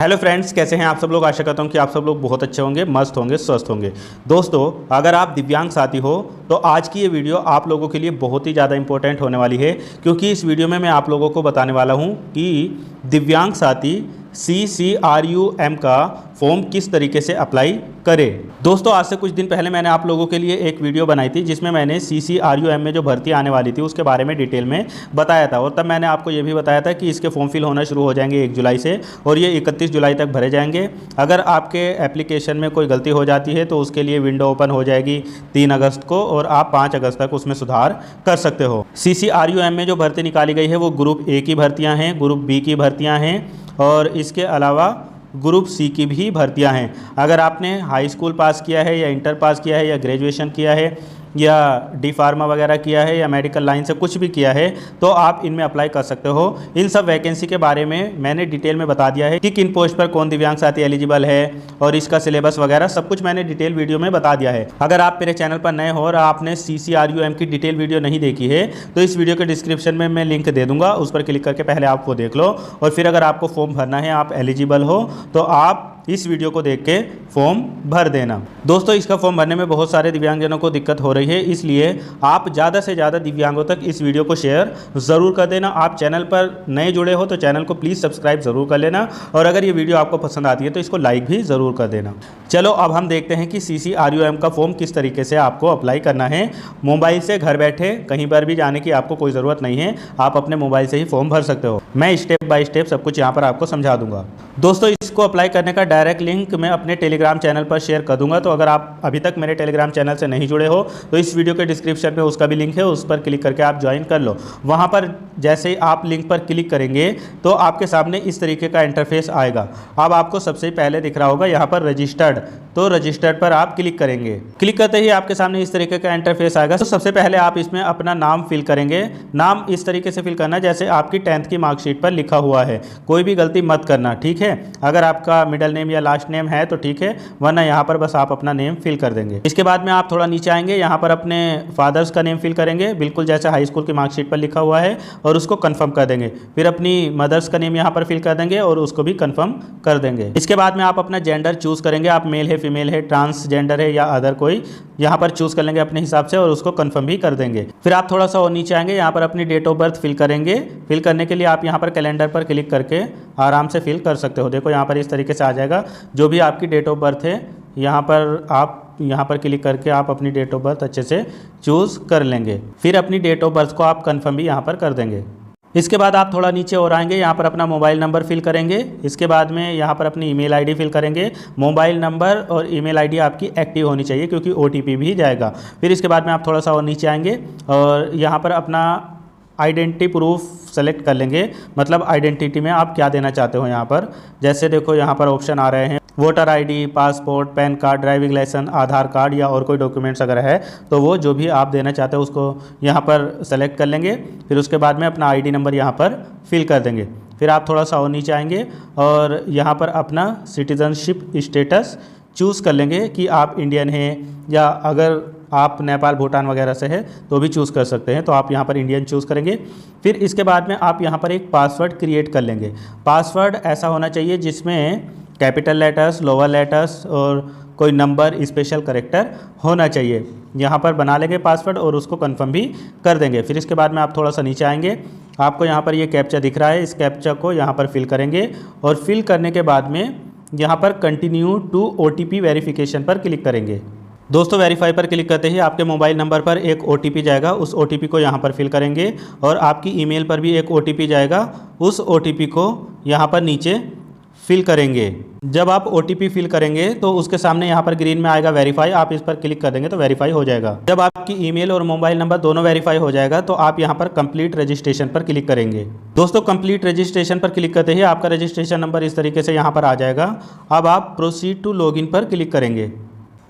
Hello friends, कैसे हैं आप सब लोग। आशा करता हूं कि आप सब लोग बहुत अच्छे होंगे, मस्त होंगे, स्वस्थ होंगे। दोस्तों, अगर आप दिव्यांग साथी हो तो आज की ये वीडियो आप लोगों के लिए बहुत ही ज़्यादा इंपॉर्टेंट होने वाली है, क्योंकि इस वीडियो में मैं आप लोगों को बताने वाला हूं कि दिव्यांग साथी CCRUM का फॉर्म किस तरीके से अप्लाई करें। दोस्तों, आज से कुछ दिन पहले मैंने आप लोगों के लिए एक वीडियो बनाई थी जिसमें मैंने CCRUM में जो भर्ती आने वाली थी उसके बारे में डिटेल में बताया था, और तब मैंने आपको ये भी बताया था कि इसके फॉर्म फिल होना शुरू हो जाएंगे 1 जुलाई से और ये 31 जुलाई तक भरे जाएंगे। अगर आपके एप्लीकेशन में कोई गलती हो जाती है तो उसके लिए विंडो ओपन हो जाएगी 3 अगस्त को और आप 5 अगस्त तक उसमें सुधार कर सकते हो। CCRUM में जो भर्ती निकाली गई है वो ग्रुप A की भर्तियाँ हैं, ग्रुप B की भर्तियाँ हैं और इसके अलावा ग्रुप C की भी भर्तियां हैं। अगर आपने हाई स्कूल पास किया है या इंटर पास किया है या ग्रेजुएशन किया है या डी फार्मा वगैरह किया है या मेडिकल लाइन से कुछ भी किया है तो आप इनमें अप्लाई कर सकते हो। इन सब वैकेंसी के बारे में मैंने डिटेल में बता दिया है कि किन पोस्ट पर कौन दिव्यांग साथी एलिजिबल है और इसका सिलेबस वगैरह सब कुछ मैंने डिटेल वीडियो में बता दिया है। अगर आप मेरे चैनल पर नए हो और आपने CCRUM की डिटेल वीडियो नहीं देखी है तो इस वीडियो के डिस्क्रिप्शन में मैं लिंक दे दूंगा, उस पर क्लिक करके पहले आप वो देख लो और फिर अगर आपको फॉर्म भरना है, आप एलिजिबल हो तो आप इस वीडियो को देख के फॉर्म भर देना। दोस्तों, इसका फॉर्म भरने में बहुत सारे दिव्यांगजनों को दिक्कत हो रही है, इसलिए आप ज़्यादा से ज़्यादा दिव्यांगों तक इस वीडियो को शेयर ज़रूर कर देना। आप चैनल पर नए जुड़े हो तो चैनल को प्लीज़ सब्सक्राइब ज़रूर कर लेना और अगर ये वीडियो आपको पसंद आती है तो इसको लाइक भी ज़रूर कर देना। चलो अब हम देखते हैं कि CCRUM का फॉर्म किस तरीके से आपको अप्लाई करना है। मोबाइल से घर बैठे कहीं पर भी जाने की आपको कोई ज़रूरत नहीं है, आप अपने मोबाइल से ही फॉर्म भर सकते हो। मैं स्टेप बाय स्टेप सब कुछ यहाँ पर आपको समझा दूंगा। दोस्तों, इसको अप्लाई करने का डायरेक्ट लिंक मैं अपने टेलीग्राम चैनल पर शेयर कर दूंगा, तो अगर आप अभी तक मेरे टेलीग्राम चैनल से नहीं जुड़े हो तो इस वीडियो के डिस्क्रिप्शन में उसका भी लिंक है, उस पर क्लिक करके आप ज्वाइन कर लो। वहाँ पर जैसे ही आप लिंक पर क्लिक करेंगे तो आपके सामने इस तरीके का इंटरफेस आएगा। अब आपको सबसे पहले दिख रहा होगा यहाँ पर रजिस्टर्ड, तो रजिस्टर्ड पर आप क्लिक करेंगे। क्लिक करते ही आपके सामने इस तरीके का इंटरफेस आएगा। तो सबसे पहले आप इसमें अपना नाम फिल करेंगे। नाम इस तरीके से फिल करना जैसे आपकी 10th की मार्कशीट पर लिखा हुआ है, कोई भी गलती मत करना, ठीक है। अगर आपका मिडिल नेम या लास्ट नेम है तो ठीक है, वरना यहाँ पर बस आप अपना नेम फिल कर देंगे। इसके बाद में आप थोड़ा नीचे आएंगे, यहाँ पर अपने फादर्स का नेम फिल करेंगे बिल्कुल जैसे हाई स्कूल की मार्कशीट पर लिखा हुआ है और उसको कंफर्म कर देंगे। फिर अपनी मदर्स का नेम यहाँ पर फिल कर देंगे और उसको भी कंफर्म कर देंगे। इसके बाद में आप अपना जेंडर चूज करेंगे, आप मेल है, फीमेल है, ट्रांसजेंडर है या अदर कोई यहाँ पर चूज कर लेंगे अपने हिसाब से और उसको कंफर्म भी कर देंगे। फिर आप थोड़ा सा और नीचे आएंगे, यहाँ पर अपनी डेट ऑफ बर्थ फिल करेंगे। फिल करने के लिए आप यहाँ पर कैलेंडर पर क्लिक करके आराम से फिल कर सकते हो। देखो यहाँ पर इस तरीके से आ जाएगा, जो भी आपकी डेट ऑफ बर्थ है यहाँ पर आप यहाँ पर क्लिक करके आप अपनी डेट ऑफ बर्थ अच्छे से चूज़ कर लेंगे। फिर अपनी डेट ऑफ बर्थ को आप कंफर्म भी यहाँ पर कर देंगे। इसके बाद आप थोड़ा नीचे और आएंगे, यहाँ पर अपना मोबाइल नंबर फिल करेंगे। इसके बाद में यहाँ पर अपनी ईमेल आईडी फिल करेंगे। मोबाइल नंबर और ईमेल आईडी आपकी एक्टिव होनी चाहिए क्योंकि OTP भी जाएगा। फिर इसके बाद में आप थोड़ा सा और नीचे आएंगे और यहाँ पर अपना आइडेंटिटी प्रूफ सेलेक्ट कर लेंगे, मतलब आइडेंटिटी में आप क्या देना चाहते हो। यहाँ पर जैसे देखो यहाँ पर ऑप्शन आ रहे हैं voter ID, passport, PAN card, driving licence, Aadhaar card या और कोई डॉक्यूमेंट्स अगर है तो वो जो भी आप देना चाहते हो उसको यहाँ पर सेलेक्ट कर लेंगे। फिर उसके बाद में अपना ID नंबर यहाँ पर फिल कर देंगे। फिर आप थोड़ा सा और नीचे आएंगे और यहाँ पर अपना सिटीजनशिप स्टेटस चूज़ कर लेंगे कि आप इंडियन हैं या अगर आप नेपाल, भूटान वगैरह से है तो भी चूज़ कर सकते हैं, तो आप यहाँ पर इंडियन चूज़ करेंगे। फिर इसके बाद में आप यहाँ पर एक पासवर्ड क्रिएट कर लेंगे। पासवर्ड ऐसा होना चाहिए जिसमें कैपिटल लेटर्स, लोअर लेटर्स और कोई नंबर, स्पेशल कैरेक्टर होना चाहिए। यहाँ पर बना लेंगे पासवर्ड और उसको कंफर्म भी कर देंगे। फिर इसके बाद में आप थोड़ा सा नीचे आएंगे, आपको यहाँ पर ये कैप्चा दिख रहा है, इस कैप्चा को यहाँ पर फिल करेंगे और फिल करने के बाद में यहाँ पर कंटिन्यू टू OTP वेरिफिकेशन पर क्लिक करेंगे। दोस्तों, वेरीफाई पर क्लिक करते ही आपके मोबाइल नंबर पर एक OTP जाएगा, उस OTP को यहाँ पर फिल करेंगे और आपकी ईमेल पर भी एक OTP जाएगा, उस OTP को यहाँ पर नीचे फिल करेंगे। जब आप OTP फिल करेंगे तो उसके सामने यहाँ पर ग्रीन में आएगा वेरीफाई, आप इस पर क्लिक कर देंगे तो वेरीफाई हो जाएगा। जब आपकी ईमेल और मोबाइल नंबर दोनों वेरीफाई हो जाएगा तो आप यहाँ पर कंप्लीट रजिस्ट्रेशन पर क्लिक करेंगे। दोस्तों, कंप्लीट रजिस्ट्रेशन पर क्लिक करते ही आपका रजिस्ट्रेशन नंबर इस तरीके से यहाँ पर आ जाएगा। अब आप प्रोसीड टू लॉगिन पर क्लिक करेंगे।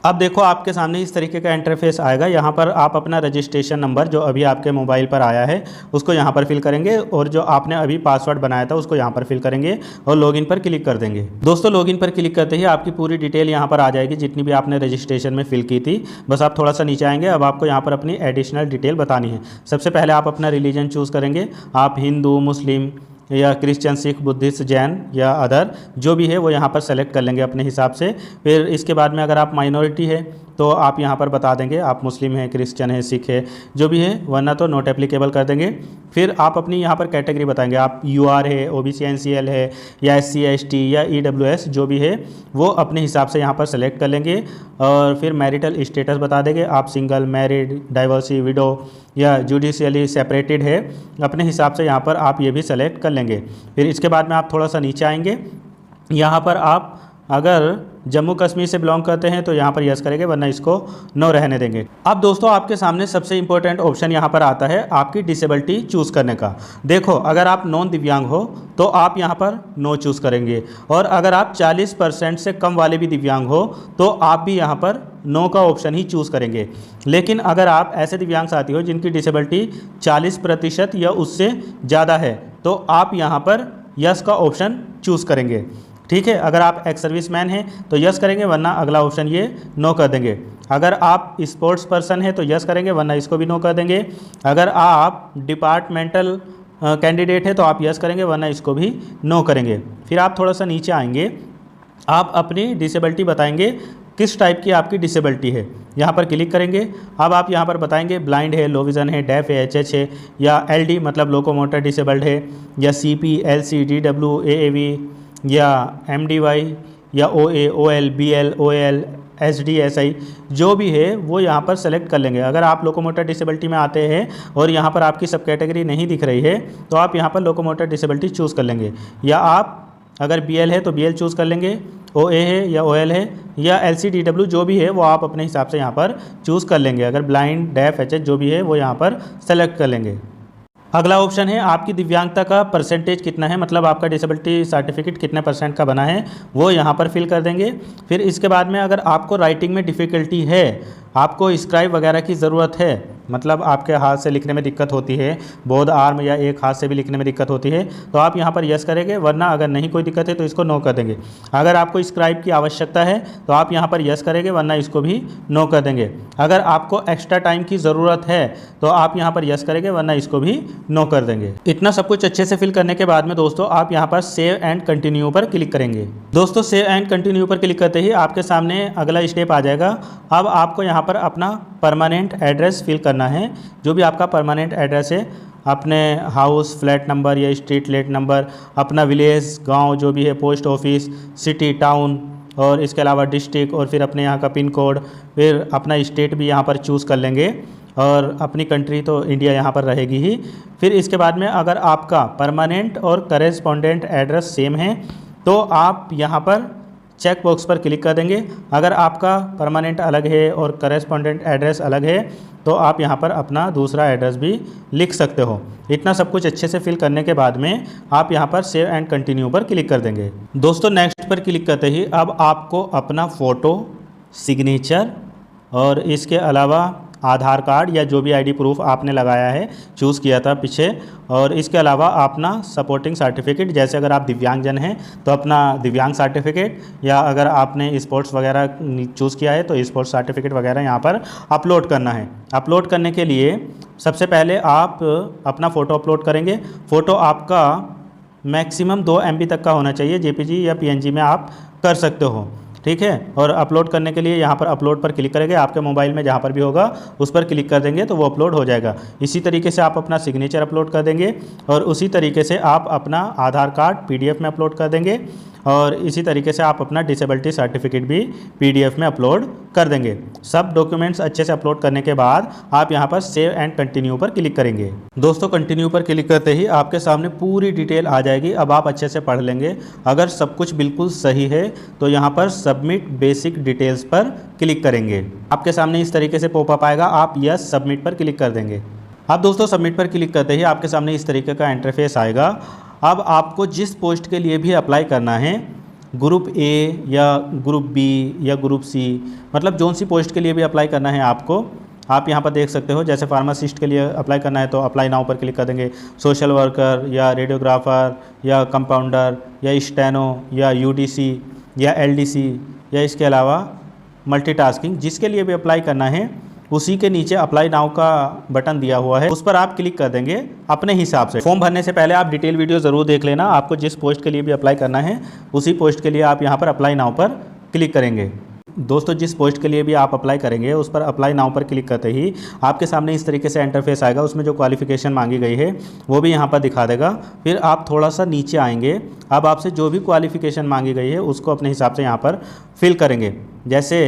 अब देखो आपके सामने इस तरीके का इंटरफेस आएगा। यहाँ पर आप अपना रजिस्ट्रेशन नंबर जो अभी आपके मोबाइल पर आया है उसको यहाँ पर फिल करेंगे और जो आपने अभी पासवर्ड बनाया था उसको यहाँ पर फिल करेंगे और लॉगिन पर क्लिक कर देंगे। दोस्तों, लॉगिन पर क्लिक करते ही आपकी पूरी डिटेल यहाँ पर आ जाएगी जितनी भी आपने रजिस्ट्रेशन में फिल की थी। बस आप थोड़ा सा नीचे आएंगे, अब आपको यहाँ पर अपनी एडिशनल डिटेल बतानी है। सबसे पहले आप अपना रिलीजन चूज़ करेंगे, आप हिंदू, मुस्लिम या क्रिश्चियन, सिख, बुद्धिस्ट, जैन या अदर जो भी है वो यहाँ पर सेलेक्ट कर लेंगे अपने हिसाब से। फिर इसके बाद में अगर आप माइनॉरिटी है तो आप यहाँ पर बता देंगे आप मुस्लिम हैं, क्रिश्चियन है, सिख है, जो भी है, वरना तो नॉट एप्लीकेबल कर देंगे। फिर आप अपनी यहाँ पर कैटेगरी बताएंगे, आप यूआर है, ओबीसी एनसीएल है, या एससी एसटी या ईडब्ल्यूएस जो भी है वो अपने हिसाब से यहाँ पर सेलेक्ट कर लेंगे। और फिर मैरिटल स्टेटस बता देंगे, आप सिंगल, मैरिड, डाइवर्सी, विडो या जुडिशियली सेपरेटेड है, अपने हिसाब से यहाँ पर आप ये भी सेलेक्ट कर लेंगे। फिर इसके बाद में आप थोड़ा सा नीचे आएंगे, यहाँ पर आप अगर जम्मू कश्मीर से बिलोंग करते हैं तो यहाँ पर यस करेंगे, वरना इसको नो रहने देंगे। अब दोस्तों आपके सामने सबसे इंपॉर्टेंट ऑप्शन यहाँ पर आता है आपकी डिसेबिलिटी चूज़ करने का। देखो, अगर आप नॉन दिव्यांग हो तो आप यहाँ पर नो चूज़ करेंगे, और अगर आप 40% से कम वाले भी दिव्यांग हो तो आप भी यहाँ पर नो का ऑप्शन ही चूज़ करेंगे। लेकिन अगर आप ऐसे दिव्यांग साथी हो जिनकी डिसेबिलिटी 40% या उससे ज़्यादा है तो आप यहाँ पर यस का ऑप्शन चूज़ करेंगे। ठीक है, अगर आप एक्स सर्विसमैन हैं तो यस करेंगे, वरना अगला ऑप्शन ये नो कर देंगे। अगर आप स्पोर्ट्स पर्सन हैं तो यस करेंगे, वरना इसको भी नो कर देंगे। अगर आप डिपार्टमेंटल कैंडिडेट है तो आप यस करेंगे, वरना इसको भी नो करेंगे। फिर आप थोड़ा सा नीचे आएंगे, आप अपनी डिसेबिलिटी बताएंगे, किस टाइप की आपकी डिसेबिलिटी है, यहाँ पर क्लिक करेंगे। अब आप यहाँ पर बताएंगे ब्लाइंड है, लो विज़न है, डेफ है, एचएच है, या एलडी मतलब लोकोमोटर डिसेबल्ड है, या सीपी, एलसी, डीडब्ल्यू, एएवी, या एमडीवाई, या ओए, ओएल, बीएल, ओएल, एसडीएसआई जो भी है वो यहाँ पर सेलेक्ट कर लेंगे। अगर आप लोकोमोटर डिसेबिलिटी में आते हैं और यहाँ पर आपकी सब कैटेगरी नहीं दिख रही है तो आप यहाँ पर लोकोमोटर डिसेबिलिटी चूज़ कर लेंगे, या आप अगर बीएल है तो बीएल चूज़ कर लेंगे, ओए है या ओएल है या एलसीडीडब्ल्यू जो भी है वो आप अपने हिसाब से यहाँ पर चूज़ कर लेंगे। अगर ब्लाइंड, डेफ, एचएच जो भी है वो यहाँ पर सेलेक्ट कर लेंगे। अगला ऑप्शन है आपकी दिव्यांगता का परसेंटेज कितना है, मतलब आपका डिसेबिलिटी सर्टिफिकेट कितने % का बना है वो यहाँ पर फिल कर देंगे। फिर इसके बाद में अगर आपको राइटिंग में डिफ़िकल्टी है, आपको स्क्राइब वगैरह की ज़रूरत है, मतलब आपके हाथ से लिखने में दिक्कत होती है, बोथ आर्म या एक हाथ से भी लिखने में दिक्कत होती है, तो आप यहाँ पर यस करेंगे, वरना अगर नहीं कोई दिक्कत है तो इसको नो कर देंगे। अगर आपको स्क्राइब की आवश्यकता है तो आप यहाँ पर यस करेंगे, वरना इसको भी नो कर देंगे। अगर आपको एक्स्ट्रा टाइम की ज़रूरत है तो आप यहाँ पर यस करेंगे, वरना इसको भी नो कर देंगे। इतना सब कुछ अच्छे से फिल करने के बाद में दोस्तों आप यहाँ पर सेव एंड कंटिन्यू पर क्लिक करेंगे। दोस्तों सेव एंड कंटिन्यू पर क्लिक करते ही आपके सामने अगला स्टेप आ जाएगा। अब आपको यहाँ पर अपना परमानेंट एड्रेस फिल करना है, जो भी आपका परमानेंट एड्रेस है, अपने हाउस, फ्लैट नंबर या स्ट्रीट लेट नंबर, अपना विलेज, गांव जो भी है, पोस्ट ऑफिस, सिटी, टाउन, और इसके अलावा डिस्ट्रिक्ट, और फिर अपने यहाँ का पिन कोड, फिर अपना स्टेट भी यहाँ पर चूज़ कर लेंगे, और अपनी कंट्री तो इंडिया यहाँ पर रहेगी ही। फिर इसके बाद में अगर आपका परमानेंट और करेस्पॉन्डेंट एड्रेस सेम है तो आप यहाँ पर चेक बॉक्स पर क्लिक कर देंगे। अगर आपका परमानेंट अलग है और करेस्पॉन्डेंट एड्रेस अलग है तो आप यहाँ पर अपना दूसरा एड्रेस भी लिख सकते हो। इतना सब कुछ अच्छे से फिल करने के बाद में आप यहाँ पर सेव एंड कंटिन्यू पर क्लिक कर देंगे। दोस्तों नेक्स्ट पर क्लिक करते ही अब आपको अपना फ़ोटो, सिग्नेचर और इसके अलावा आधार कार्ड या जो भी आईडी प्रूफ आपने लगाया है, चूज़ किया था पीछे, और इसके अलावा अपना सपोर्टिंग सर्टिफिकेट, जैसे अगर आप दिव्यांगजन हैं तो अपना दिव्यांग सर्टिफिकेट, या अगर आपने स्पोर्ट्स वगैरह चूज़ किया है तो स्पोर्ट्स सर्टिफिकेट वगैरह यहाँ पर अपलोड करना है। अपलोड करने के लिए सबसे पहले आप अपना फ़ोटो अपलोड करेंगे। फ़ोटो आपका मैक्सिमम 2 MB तक का होना चाहिए, JPG या PNG में आप कर सकते हो, ठीक है। और अपलोड करने के लिए यहाँ पर अपलोड पर क्लिक करेंगे, आपके मोबाइल में जहाँ पर भी होगा उस पर क्लिक कर देंगे तो वो अपलोड हो जाएगा। इसी तरीके से आप अपना सिग्नेचर अपलोड कर देंगे, और उसी तरीके से आप अपना आधार कार्ड PDF में अपलोड कर देंगे, और इसी तरीके से आप अपना डिसेबिलिटी सर्टिफिकेट भी PDF में अपलोड कर देंगे। सब डॉक्यूमेंट्स अच्छे से अपलोड करने के बाद आप यहाँ पर सेव एंड कंटिन्यू पर क्लिक करेंगे। दोस्तों कंटिन्यू पर क्लिक करते ही आपके सामने पूरी डिटेल आ जाएगी। अब आप अच्छे से पढ़ लेंगे। अगर सब कुछ बिल्कुल सही है तो यहाँ पर सबमिट बेसिक डिटेल्स पर क्लिक करेंगे। आपके सामने इस तरीके से पॉपअप आएगा, आप यस सबमिट पर क्लिक कर देंगे। अब दोस्तों सबमिट पर क्लिक करते ही आपके सामने इस तरीके का इंटरफेस आएगा। अब आपको जिस पोस्ट के लिए भी अप्लाई करना है, ग्रुप ए या ग्रुप बी या ग्रुप सी, मतलब जौन सी पोस्ट के लिए भी अप्लाई करना है आपको, आप यहाँ पर देख सकते हो। जैसे फार्मासिस्ट के लिए अप्लाई करना है तो अप्लाई नाउ पर क्लिक कर देंगे। सोशल वर्कर या रेडियोग्राफर या कंपाउंडर या स्टेनो या UDC या LDC या इसके अलावा मल्टीटास्किंग, जिसके लिए भी अप्लाई करना है उसी के नीचे अप्लाई नाउ का बटन दिया हुआ है, उस पर आप क्लिक कर देंगे अपने हिसाब से। फॉर्म भरने से पहले आप डिटेल वीडियो ज़रूर देख लेना। आपको जिस पोस्ट के लिए भी अप्लाई करना है उसी पोस्ट के लिए आप यहाँ पर अप्लाई नाउ पर क्लिक करेंगे। दोस्तों, जिस पोस्ट के लिए भी आप अप्लाई करेंगे उस पर अप्लाई नाउ पर क्लिक करते ही आपके सामने इस तरीके से इंटरफेस आएगा। उसमें जो क्वालिफिकेशन मांगी गई है वो भी यहाँ पर दिखा देगा। फिर आप थोड़ा सा नीचे आएंगे। अब आपसे जो भी क्वालिफिकेशन मांगी गई है उसको अपने हिसाब से यहाँ पर फिल करेंगे। जैसे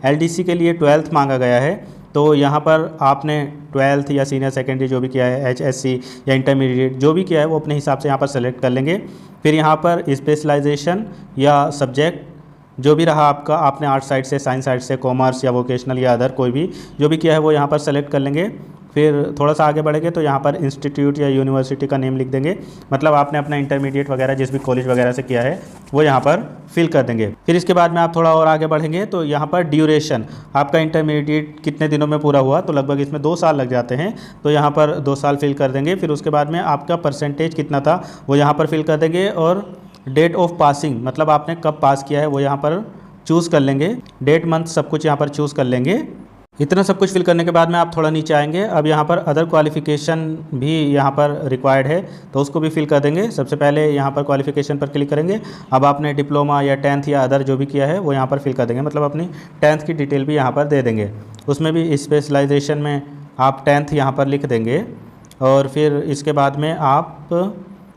LDC के लिए 12th मांगा गया है, तो यहाँ पर आपने 12th या सीनियर सेकेंडरी जो भी किया है, HSC या इंटरमीडिएट जो भी किया है वो अपने हिसाब से यहाँ पर सेलेक्ट कर लेंगे। फिर यहाँ पर स्पेशलाइजेशन या सब्जेक्ट जो भी रहा आपका, आपने आर्ट साइड से, साइंस साइड से, कॉमर्स या वोकेशनल या अदर कोई भी जो भी किया है वो यहाँ पर सेलेक्ट कर लेंगे। फिर थोड़ा सा आगे बढ़ेंगे तो यहाँ पर इंस्टीट्यूट या यूनिवर्सिटी का नेम लिख देंगे, मतलब आपने अपना इंटरमीडिएट वगैरह जिस भी कॉलेज वगैरह से किया है वो यहाँ पर फिल कर देंगे। फिर इसके बाद में आप थोड़ा और आगे बढ़ेंगे तो यहाँ पर ड्यूरेशन, आपका इंटरमीडिएट कितने दिनों में पूरा हुआ, तो लगभग इसमें 2 साल लग जाते हैं, तो यहाँ पर 2 साल फिल कर देंगे। फिर उसके बाद में आपका परसेंटेज कितना था वो यहाँ पर फिल कर देंगे, और डेट ऑफ पासिंग, मतलब आपने कब पास किया है वो यहाँ पर चूज़ कर लेंगे। डेट, मंथ सब कुछ यहाँ पर चूज़ कर लेंगे। इतना सब कुछ फिल करने के बाद में आप थोड़ा नीचे आएंगे। अब यहाँ पर अदर क्वालिफ़िकेशन भी यहाँ पर रिक्वायर्ड है तो उसको भी फिल कर देंगे। सबसे पहले यहाँ पर क्वालिफ़िकेशन पर क्लिक करेंगे। अब आपने डिप्लोमा या 10th या अदर जो भी किया है वो यहाँ पर फिल कर देंगे, मतलब अपनी 10th की डिटेल भी यहाँ पर दे देंगे। उसमें भी स्पेशलाइजेशन में आप 10th यहाँ पर लिख देंगे, और फिर इसके बाद में आप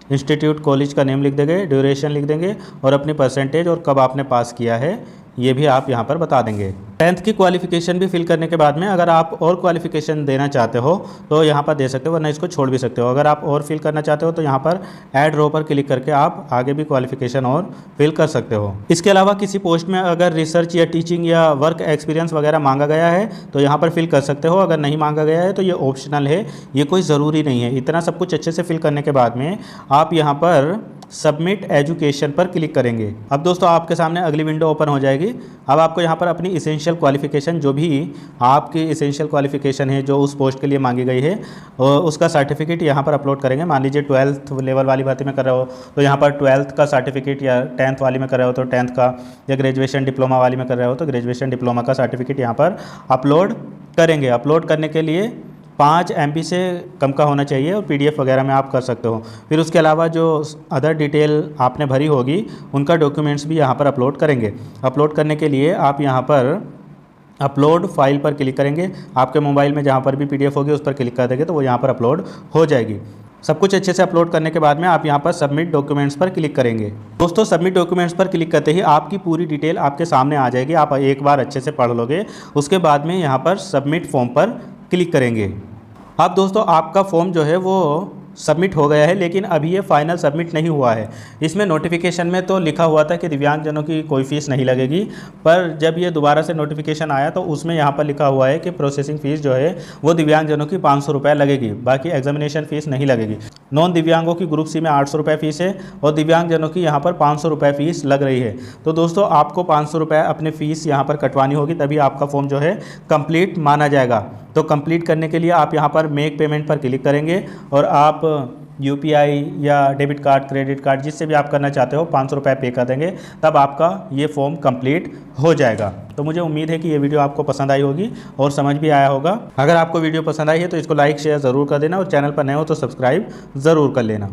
इंस्टीट्यूट, कॉलेज का नेम लिख देंगे, ड्यूरेशन लिख देंगे, और अपनी परसेंटेज और कब आपने पास किया है ये भी आप यहाँ पर बता देंगे। 10th की क्वालिफ़िकेशन भी फिल करने के बाद में अगर आप और क्वालिफ़िकेशन देना चाहते हो तो यहाँ पर दे सकते हो, वरना इसको छोड़ भी सकते हो। अगर आप और फिल करना चाहते हो तो यहाँ पर ऐड रो पर क्लिक करके आप आगे भी क्वालिफ़िकेशन और फिल कर सकते हो। इसके अलावा किसी पोस्ट में अगर रिसर्च या टीचिंग या वर्क एक्सपीरियंस वगैरह मांगा गया है तो यहाँ पर फिल कर सकते हो। अगर नहीं मांगा गया है तो ये ऑप्शनल है, ये कोई ज़रूरी नहीं है। इतना सब कुछ अच्छे से फिल करने के बाद में आप यहाँ पर सबमिट एजुकेशन पर क्लिक करेंगे। अब दोस्तों आपके सामने अगली विंडो ओपन हो जाएगी। अब आपको यहाँ पर अपनी इसेंशियल क्वालिफ़िकेशन, जो भी आपकी इसेंशियल क्वालिफ़िकेशन है जो उस पोस्ट के लिए मांगी गई है, उसका सर्टिफिकेट यहाँ पर अपलोड करेंगे। मान लीजिए 12th लेवल वाली भर्ती में कर रहे हो तो यहाँ पर 12th का सर्टिफिकेट, या 10th वाली में कर रहे हो तो 10th का, या ग्रेजुएशन डिप्लोमा वाली में कर रहे हो तो ग्रेजुएशन डिप्लोमा का सर्टिफिकेट यहाँ पर अपलोड करेंगे। अपलोड करने के लिए 5 MB से कम का होना चाहिए, और PDF वगैरह में आप कर सकते हो। फिर उसके अलावा जो अदर डिटेल आपने भरी होगी उनका डॉक्यूमेंट्स भी यहाँ पर अपलोड करेंगे। अपलोड करने के लिए आप यहाँ पर अपलोड फाइल पर क्लिक करेंगे। आपके मोबाइल में जहाँ पर भी PDF होगी उस पर क्लिक कर देंगे तो वो यहाँ पर अपलोड हो जाएगी। सब कुछ अच्छे से अपलोड करने के बाद में आप यहाँ पर सबमिट डॉक्यूमेंट्स पर क्लिक करेंगे। दोस्तों, सबमिट डॉक्यूमेंट्स पर क्लिक करते ही आपकी पूरी डिटेल आपके सामने आ जाएगी। आप एक बार अच्छे से पढ़ लोगे, उसके बाद में यहाँ पर सबमिट फॉर्म पर क्लिक करेंगे। अब दोस्तों आपका फॉर्म जो है वो सबमिट हो गया है, लेकिन अभी ये फाइनल सबमिट नहीं हुआ है। इसमें नोटिफिकेशन में तो लिखा हुआ था कि दिव्यांगजनों की कोई फ़ीस नहीं लगेगी, पर जब ये दोबारा से नोटिफिकेशन आया तो उसमें यहाँ पर लिखा हुआ है कि प्रोसेसिंग फ़ीस जो है वो दिव्यांगजनों की 500 रुपये लगेगी, बाकी एग्जामिनेशन फ़ीस नहीं लगेगी। नॉन दिव्यांगों की ग्रुप C में 800 रुपये फ़ीस है, और दिव्यांगजनों की यहाँ पर 500 रुपये फ़ीस लग रही है। तो दोस्तों आपको 500 रुपये अपनी फ़ीस यहाँ पर कटवानी होगी, तभी आपका फॉर्म जो है कंप्लीट माना जाएगा। तो कंप्लीट करने के लिए आप यहाँ पर मेक पेमेंट पर क्लिक करेंगे, और आप UPI या डेबिट कार्ड, क्रेडिट कार्ड, जिससे भी आप करना चाहते हो 500 रुपये पे कर देंगे, तब आपका ये फॉर्म कंप्लीट हो जाएगा। तो मुझे उम्मीद है कि ये वीडियो आपको पसंद आई होगी और समझ भी आया होगा। अगर आपको वीडियो पसंद आई है तो इसको लाइक शेयर ज़रूर कर देना, और चैनल पर नए हो तो सब्सक्राइब ज़रूर कर लेना।